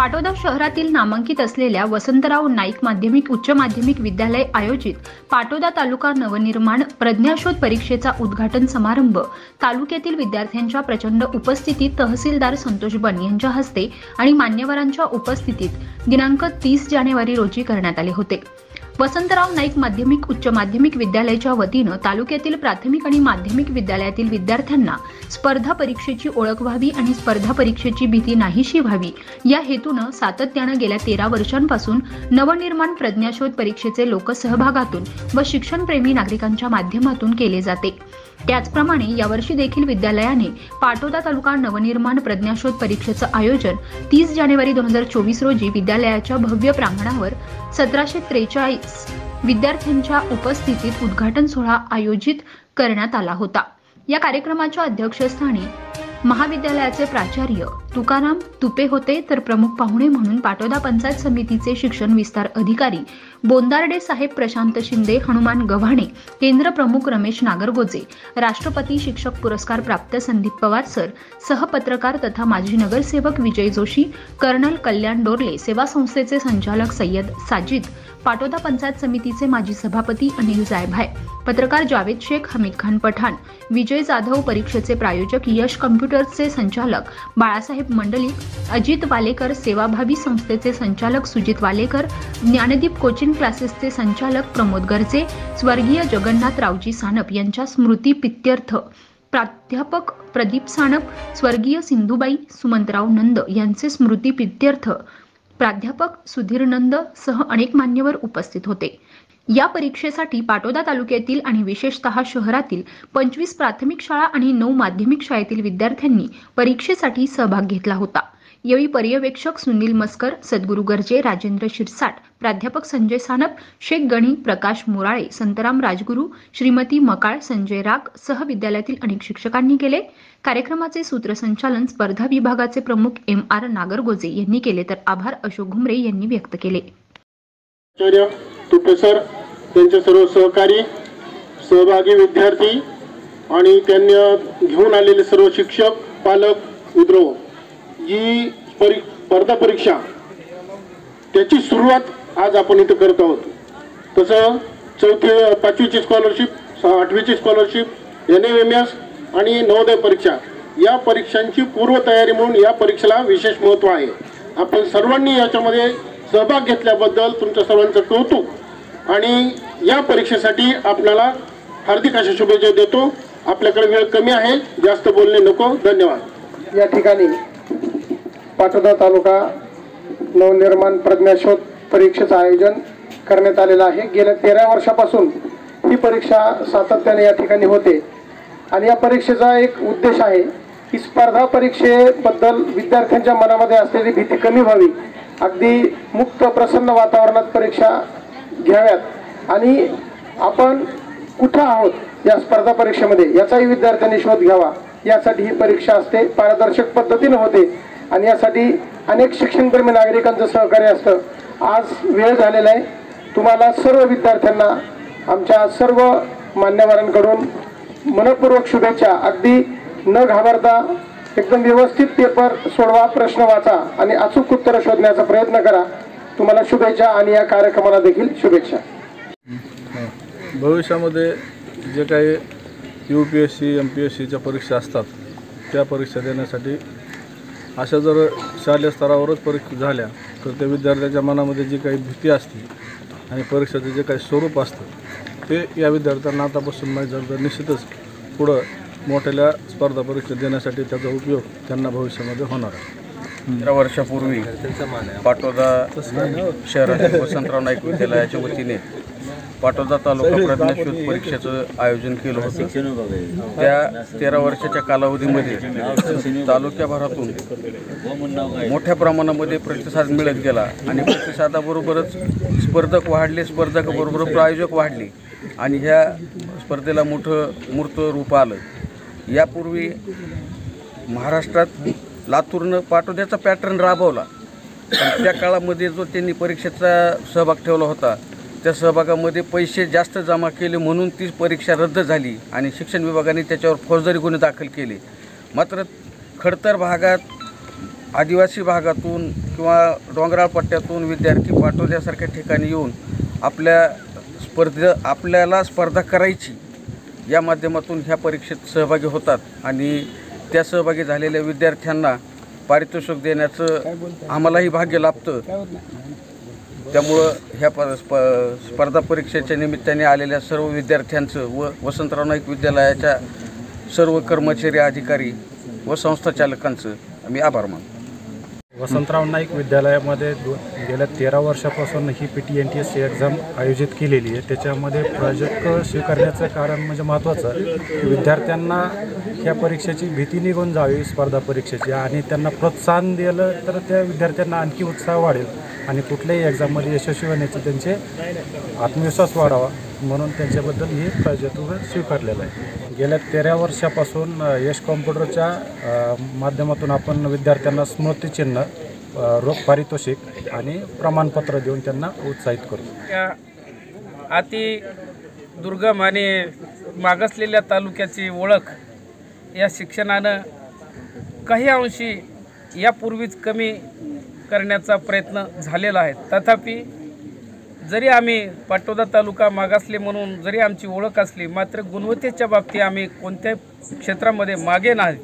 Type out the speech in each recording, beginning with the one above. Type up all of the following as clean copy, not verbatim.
पाटोदा शहरातील नामांकित असलेल्या वसंतराव नाईक माध्यमिक उच्च माध्यमिक विद्यालय आयोजित पाटोदा तालुका नवनिर्माण प्रज्ञाशोध परीक्षेचा उद्घाटन समारंभ तालुक्यातील विद्यार्थ्यांच्या प्रचंड उपस्थितीत तहसीलदार संतोष बन यांच्या हस्ते आणि मान्यवरांच्या उपस्थितीत दिनांक 30 जानेवारी रोजी करण्यात आले होते। वसंतराव नाईक माध्यमिक उच्च माध्यमिक विद्यालयाच्या वतीनं तालुक्यातील प्राथमिक आणि माध्यमिक विद्यालयातील विद्यार्थ्यांना स्पर्धा परीक्षेची ओळख व्हावी आणि स्पर्धा परीक्षेची भीती नाहीशी व्हावी या हेतूनं सातत्यानं गेल्या 13 वर्षांपासून नवनिर्माण प्रज्ञाशोध परीक्षेचे लोकसहभागातून व शिक्षणप्रेमी नागरिकांच्या माध्यमातून केले जाते। त्याचप्रमाणे यावर्षी देखील विद्यालयाने पाटोदा तालुका नवनिर्माण प्रज्ञाशोध परीक्षेचं आयोजन 30 जानेवारी 2024 रोजी विद्यालयाच्या भव्य प्रांगणावर 1743 विद्यार्थ्यांच्या उपस्थितीत उद्घाटन सोहळा आयोजित करण्यात आला होता। या कार्यक्रमाच्या अध्यक्षस्थानी महाविद्यालयाचे प्राचार्य तुकाराम तुपे होते, तर प्रमुख पाहुणे म्हणून पाटोदा पंचायत समितीचे शिक्षण विस्तार अधिकारी बोंदार्डे साहेब प्रशांत शिंदे, हनुमान गव्हाणे, केंद्र प्रमुख रमेश नागरगोजे, राष्ट्रपती शिक्षक पुरस्कार प्राप्त संदीप पवार सर, सहपत्रकार तथा माजी नगरसेवक विजय जोशी, कर्नल कल्याण डोरले, सेवा संस्थेचे संचालक सय्यद साजिद, पाटोदा पंचायत समितीचे माजी सभापती अनिल जायभाय, पत्रकार जावेद शेख, हमीद खान पठाण, विजय जाधव, परीक्षेचे प्रायोजक यश कम्प्युटर्सचे संचालक बाळासाहेब मंडलिक, अजित वालेकर, सेवाभावी संस्थेचे संचालक सुजित वालेकर, ज्ञानदीप कोचिंग क्लासेसचे संचालक प्रमोद गर्जे, स्वर्गीय जगन्नाथ रावजी सानप यांच्या स्मृती प्रित्यर्थ प्राध्यापक प्रदीप सानप, स्वर्गीय सिंधुबाई सुमंतराव नंद यांचे स्मृती प्रित्यर्थ प्राध्यापक सुधीर नंद सह अनेक मान्यवर उपस्थित होते। या परीक्षेसाठी पाटोदा तालुक्यातील आणि विशेषतः शहरातील 25 प्राथमिक शाळा आणि 9 माध्यमिक शाळेतील विद्यार्थ्यांनी परीक्षेसाठी सहभाग घेतला होता। यावेळी पर्यवेक्षक सुनील मस्कर, सद्गुरू गर्जे, राजेंद्र शिरसाट, प्राध्यापक संजय सानप, शेख गणी, प्रकाश मोराळे, संतराम राजगुरू, श्रीमती मकाळ, संजय राग सह विद्यालयातील अनेक शिक्षकांनी केले। कार्यक्रमाचे सूत्रसंचालन स्पर्धा विभागाचे प्रमुख MR नागरगोजे यांनी केले, तर आभार अशोक घुमरे यांनी व्यक्त केले। तुपेसर त्यांचे सर्व सहकारी, सहभागी विद्यार्थी आणि त्यांनी घेऊन आलेले सर्व शिक्षक, पालक, मित्र, जी स्पर्धा परीक्षा त्याची सुरुवात आज आपण इथे करत आहोत। तसं 5वीची स्कॉलरशिप, 8वीची स्कॉलरशिप, NMS आणि नवोदय परीक्षा या परीक्षांची पूर्वतयारी म्हणून या परीक्षेला विशेष महत्त्व आहे। आपण सर्वांनी याच्यामध्ये सहभाग घेतल्याबद्दल तुमच्या सर्वांचं कौतुक आणि या परीक्षेसाठी आपल्याला हार्दिक अशा शुभेच्छा देतो। आपल्याकडे वेळ कमी आहे, जास्त बोलणे नको। धन्यवाद। या ठिकाणी पाटोदा तालुका नवनिर्माण प्रज्ञाशोध परीक्षेचं आयोजन करण्यात आलेलं आहे। गेल्या 13 वर्षापासून ही परीक्षा सातत्याने या ठिकाणी होते आणि या परीक्षेचा एक उद्देश आहे की स्पर्धा परीक्षेबद्दल विद्यार्थ्यांच्या मनामध्ये असलेली भीती कमी व्हावी, अगदी मुक्त प्रसन्न वातावरणात परीक्षा घ्याव्यात आणि आपण कुठं आहोत या स्पर्धा परीक्षेमध्ये याचाही विद्यार्थ्यांनी शोध घ्यावा, यासाठी ही परीक्षा असते। पारदर्शक पद्धतीने होते आणि यासाठी अनेक शिक्षणप्रेमी नागरिकांचं सहकार्य असतं। आज वेळ झालेला आहे, तुम्हाला सर्व विद्यार्थ्यांना आमच्या सर्व मान्यवरांकडून मनपूर्वक शुभेच्छा। अगदी न घाबरता एकदम व्यवस्थित पेपर सोडवा, प्रश्न वाचा आणि अचूक उत्तर शोधण्याचा प्रयत्न करा। तुम्हाला शुभेच्छा आणि या कार्यक्रमाला देखील शुभेच्छा। भविष्यामध्ये जे काही UPSC MPSCच्या परीक्षा असतात त्या परीक्षा देण्यासाठी अशा जर शालेय स्तरावरच परीक्षा झाल्या तर त्या विद्यार्थ्याच्या मनामध्ये जी काही भीती असते आणि परीक्षेचं जे काही स्वरूप असतं ते या विद्यार्थ्यांना आतापासून माहीत झालं तर निश्चितच पुढं मोठ्या स्पर्धा परीक्षा देण्यासाठी त्याचा उपयोग त्यांना भविष्यामध्ये होणार आहे। 13 वर्षापूर्वी पाटोदा शहरातील वसंतराव नाईक विद्यालयाच्या वतीने पाटोदा तालुका प्रज्ञाशोध परीक्षेचं आयोजन केलं होतं। त्या 13 वर्षाच्या कालावधीमध्ये तालुक्याभरातून मोठ्या प्रमाणामध्ये प्रतिसाद मिळत गेला आणि प्रतिसादाबरोबरच स्पर्धक वाढले, स्पर्धकाबरोबर प्रायोजक वाढले आणि ह्या स्पर्धेला मोठं मूर्त रूप आलं। यापूर्वी महाराष्ट्रात लातूरनं पाटोद्याचा पॅटर्न राबवला, पण त्या काळामध्ये जो त्यांनी परीक्षेचा सहभाग ठेवला होता त्या सहभागामध्ये पैसे जास्त जमा केले म्हणून ती परीक्षा रद्द झाली आणि शिक्षण विभागाने त्याच्यावर फौजदारी गुन्हे दाखल केले। मात्र खडतर भागात आदिवासी भागातून किंवा डोंगराळ पट्ट्यातून विद्यार्थी पाटोद्यासारख्या ठिकाणी येऊन आपल्याला स्पर्धा करायची या माध्यमातून ह्या परीक्षेत सहभागी होतात आणि त्या सहभागी झालेल्या विद्यार्थ्यांना पारितोषिक देण्याचं आम्हालाही भाग्य लाभतं। त्यामुळं ह्या स्पर्धा परीक्षेच्या निमित्ताने आलेल्या सर्व विद्यार्थ्यांचं व वसंतराव नाईक विद्यालयाच्या सर्व कर्मचारी अधिकारी व संस्थाचालकांचं आम्ही आभार मानतो। वसंतराव नाईक विद्यालयामध्ये गेल्या 13 वर्षापासून ही PTNTS एक्झाम आयोजित केलेली आहे। त्याच्यामध्ये प्रोजेक्ट स्वीकारण्याचं कारण म्हणजे महत्त्वाचं की विद्यार्थ्यांना ह्या परीक्षेची भीती निघून जावी स्पर्धा परीक्षेची आणि त्यांना प्रोत्साहन दिलं तर त्या विद्यार्थ्यांना आणखी उत्साह वाढेल आणि कुठल्याही एक्झाममध्ये यशस्वी होण्याची त्यांचे आत्मविश्वास वाढावा म्हणून त्यांच्याबद्दल हे प्रोजेक्ट स्वीकारलेलं आहे। गेल्या 13 वर्षापासून यश कॉम्प्युटरच्या माध्यमातून आपण विद्यार्थ्यांना स्मृतिचिन्ह, रोख पारितोषिक आणि प्रमाणपत्र देऊन त्यांना उत्साहित करतो। अति दुर्गम आणि मागासलेल्या तालुक्याची ओळख या शिक्षणानं काही अंशी यापूर्वीच कमी करण्याचा प्रयत्न झालेला आहे। तथापि जरी आम्ही पाटोदा तालुका मागासले म्हणून जरी आमची ओळख असली मात्र गुणवत्तेच्या बाबतीत आम्ही कोणत्याही क्षेत्रामध्ये मागे नाही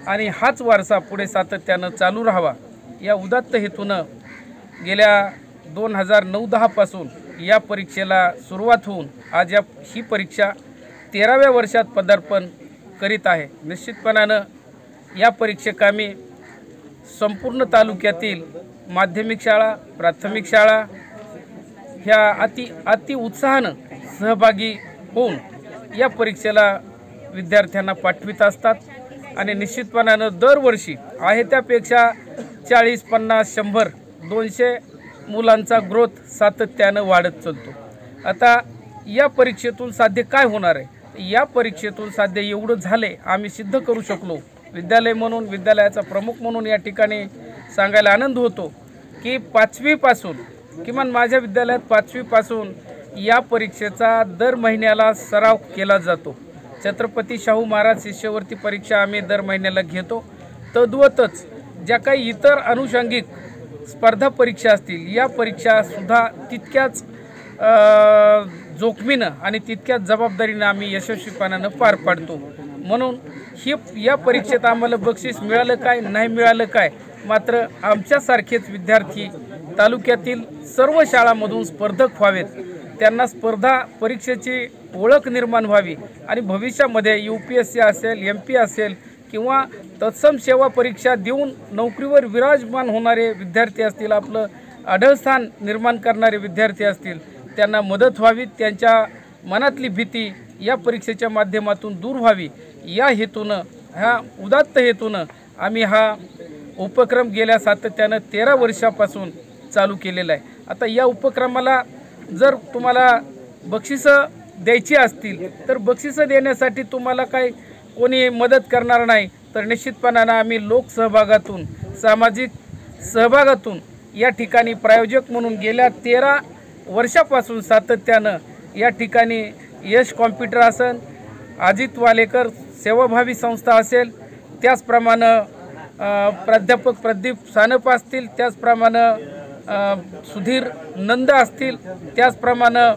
आणि हाच वारसा पुढे सातत्यानं चालू राहावा या उदात्त हेतूनं गेल्या 2009-10 पासून या परीक्षेला सुरुवात होऊन आज ही परीक्षा 13व्या वर्षात पदार्पण करीत आहे। निश्चितपणानं या परीक्षेकामी संपूर्ण तालुक्यातील माध्यमिक शाळा, प्राथमिक शाळा ह्या अति उत्साहानं सहभागी होऊन या परीक्षेला विद्यार्थ्यांना पाठवित असतात आणि निश्चितपणानं दरवर्षी आहे त्यापेक्षा 40, 50, 100, 200 मुलांचा ग्रोथ सातत्यानं वाढत चालतो। आता या परीक्षेतून साध्य काय होणार आहे? या परीक्षेतून साध्य एवढं झाले आम्ही सिद्ध करू शकलो। विद्यालय म्हणून, विद्यालयाचा प्रमुख म्हणून या ठिकाणी सांगायला आनंद होतो की 5वी पासून, किमान माझ्या विद्यालयात 5वी पासून या परीक्षेचा दर महिन्याला सराव केला जातो। छत्रपती शाहू महाराज शिष्यवृत्ती परीक्षा आम्ही दर महिन्याला घेतो। तद्वतच ज्या काही इतर अनुषंगिक स्पर्धा परीक्षा असतील या परीक्षासुद्धा तितक्याच जोखमीनं आणि तितक्याच जबाबदारीनं आम्ही यशस्वीपणानं पार पाडतो। म्हणून या परीक्षेत आम्हाला बक्षीस मिळालं काय नाही मिळालं काय, मात्र आमच्यासारखेच विद्यार्थी तालुक्यातील सर्व शाळांमधून स्पर्धक व्हावेत, त्यांना स्पर्धा परीक्षेची ओळख निर्माण व्हावी आणि भविष्यामध्ये UPSC असेल, MP असेल किंवा तत्सम सेवा परीक्षा देऊन नोकरीवर विराजमान होणारे विद्यार्थी असतील, आपलं अढळस्थान निर्माण करणारे विद्यार्थी असतील, त्यांना मदत व्हावी, त्यांच्या मनातली भीती या परीक्षेच्या माध्यमातून दूर व्हावी या हेतूनं, ह्या उदात्त हेतूनं आम्ही हा उपक्रम गेल्या सातत्यानं 13 वर्षापासून चालू केलेला आहे। आता या उपक्रमाला जर तुम्हाला बक्षिसं द्यायची असतील तर बक्षिसं देण्यासाठी तुम्हाला काही कोणी मदत करणार नाही, तर निश्चितपणानं आम्ही लोकसहभागातून, सामाजिक सहभागातून या ठिकाणी प्रायोजक म्हणून गेल्या 13 वर्षापासून सातत्यानं या ठिकाणी यश कॉम्प्युटर असेल, अजित वालेकर सेवाभावी संस्था असेल, त्याचप्रमाणे प्राध्यापक प्रदीप सानप असतील, त्याचप्रमाणे सुधीर नंद असतील, त्याचप्रमाणे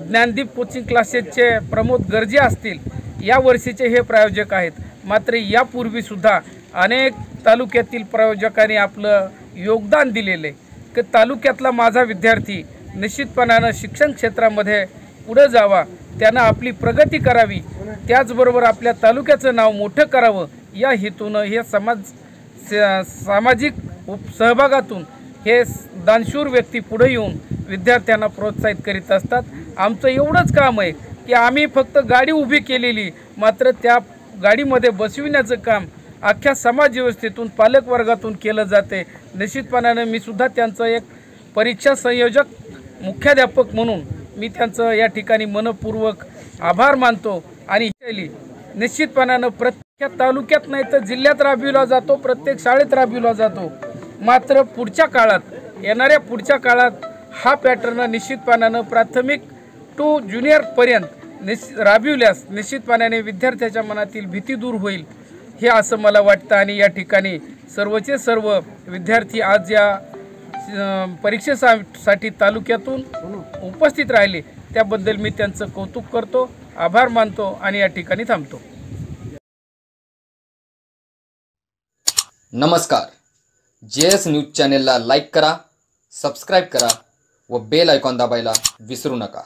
ज्ञानदीप कोचिंग क्लासेसचे प्रमोद गर्जे असतील, या वर्षीचे हे प्रायोजक आहेत। मात्र यापूर्वीसुद्धा अनेक तालुक्यातील प्रायोजकांनी आपलं योगदान दिलेले की तालुक्यातला माझा विद्यार्थी निश्चितपणानं शिक्षण क्षेत्रामध्ये पुढे जावा, त्यानं आपली प्रगती करावी, त्याचबरोबर आपल्या तालुक्याचं नाव मोठं करावं या हेतूनं हे सामाजिक सहभागातून हे दानशूर व्यक्ती पुढे येऊन विद्यार्थ्यांना प्रोत्साहित करीत असतात। आमचं एवढंच काम आहे की आम्ही फक्त गाडी उभी केलेली, मात्र त्या गाडीमध्ये बसविण्याचं काम अख्ख्या समाज व्यवस्थेतून, पालक वर्गातून केलं जाते। निश्चितपणानं मी सुद्धा त्यांचं एक परीक्षा संयोजक, मुख्याध्यापक म्हणून मी त्यांचं या ठिकाणी मनपूर्वक आभार मानतो आणि निश्चितपणानं प्रत्येक तालुक्यात नाही तर जिल्ह्यात राबविला जातो, प्रत्येक शाळेत राबविला जातो। मात्र पुढच्या काळात, येणाऱ्या पुढच्या काळात हा पॅटर्न निश्चितपणानं प्राथमिक टू ज्युनियरपर्यंत राबविल्यास निश्चितपणाने विद्यार्थ्याच्या मनातील भीती दूर होईल हे असं मला वाटतं. आणि या ठिकाणी सर्वचे सर्व विद्यार्थी आज या परीक्षेसाठी तालुक्यातून उपस्थित राहिले त्याबद्दल मी त्यांचं कौतुक करतो, आभार मानतो आणि या ठिकाणी थांबतो. नमस्कार. JS न्यूज चॅनेलला लाईक करा, सबस्क्राईब करा व बेल आयकॉन दाबायला विसरू नका.